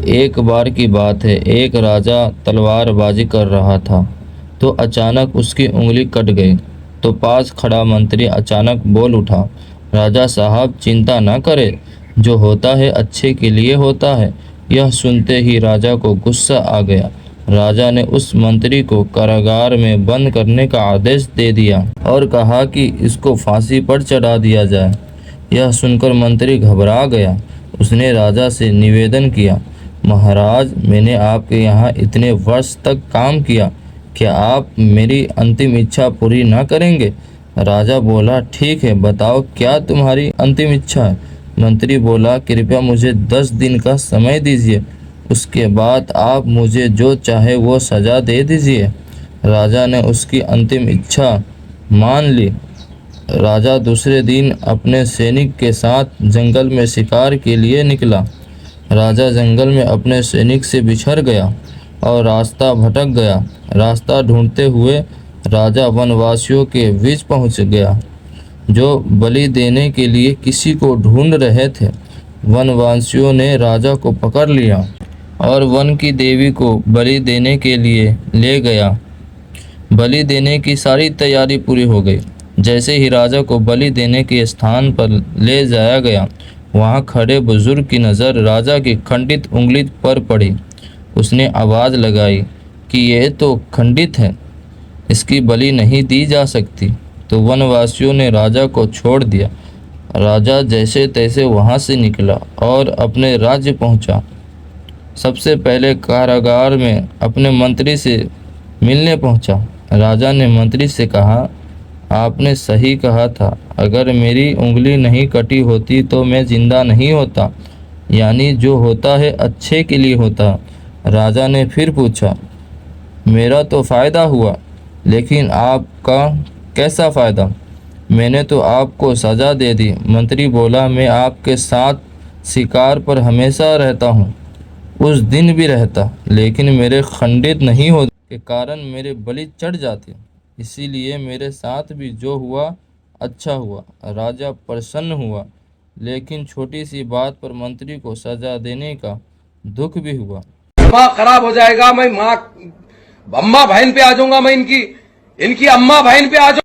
एक बार की बात है, एक राजा तलवारबाजी कर रहा था तो अचानक उसकी उंगली कट गई। तो पास खड़ा मंत्री अचानक बोल उठा, राजा साहब चिंता न करें, जो होता है अच्छे के लिए होता है। यह सुनते ही राजा को गुस्सा आ गया। राजा ने उस मंत्री को कारागार में बंद करने का आदेश दे दिया और कहा कि इसको फांसी पर चढ़ा दिया जाए। यह सुनकर मंत्री घबरा गया। उसने राजा से निवेदन किया, महाराज, मैंने आपके यहाँ इतने वर्ष तक काम किया, क्या आप मेरी अंतिम इच्छा पूरी न करेंगे? राजा बोला, ठीक है, बताओ क्या तुम्हारी अंतिम इच्छा है? मंत्री बोला, कृपया मुझे 10 दिन का समय दीजिए, उसके बाद आप मुझे जो चाहे वो सज़ा दे दीजिए। राजा ने उसकी अंतिम इच्छा मान ली। राजा दूसरे दिन अपने सैनिक के साथ जंगल में शिकार के लिए निकला। राजा जंगल में अपने सैनिक से बिछड़ गया और रास्ता भटक गया। रास्ता ढूंढते हुए राजा वनवासियों के बीच पहुंच गया, जो बलि देने के लिए किसी को ढूंढ रहे थे। वनवासियों ने राजा को पकड़ लिया और वन की देवी को बलि देने के लिए ले गया। बलि देने की सारी तैयारी पूरी हो गई। जैसे ही राजा को बलि देने के स्थान पर ले जाया गया, वहाँ खड़े बुजुर्ग की नज़र राजा की खंडित उंगली पर पड़ी। उसने आवाज़ लगाई कि यह तो खंडित है, इसकी बलि नहीं दी जा सकती। तो वनवासियों ने राजा को छोड़ दिया। राजा जैसे तैसे वहाँ से निकला और अपने राज्य पहुँचा। सबसे पहले कारागार में अपने मंत्री से मिलने पहुँचा। राजा ने मंत्री से कहा, आपने सही कहा था, अगर मेरी उंगली नहीं कटी होती तो मैं जिंदा नहीं होता, यानी जो होता है अच्छे के लिए होता। राजा ने फिर पूछा, मेरा तो फ़ायदा हुआ, लेकिन आपका कैसा फ़ायदा? मैंने तो आपको सज़ा दे दी। मंत्री बोला, मैं आपके साथ शिकार पर हमेशा रहता हूँ, उस दिन भी रहता, लेकिन मेरे खंडित नहीं होने के कारण मेरे बलि चढ़ जाते, इसीलिए मेरे साथ भी जो हुआ अच्छा हुआ। राजा प्रसन्न हुआ, लेकिन छोटी सी बात पर मंत्री को सजा देने का दुख भी हुआ। दिमाग खराब हो जाएगा, मैं माँ अम्मा बहन पे आ जाऊंगा, मैं इनकी अम्मा बहन पे आ जाऊंगा।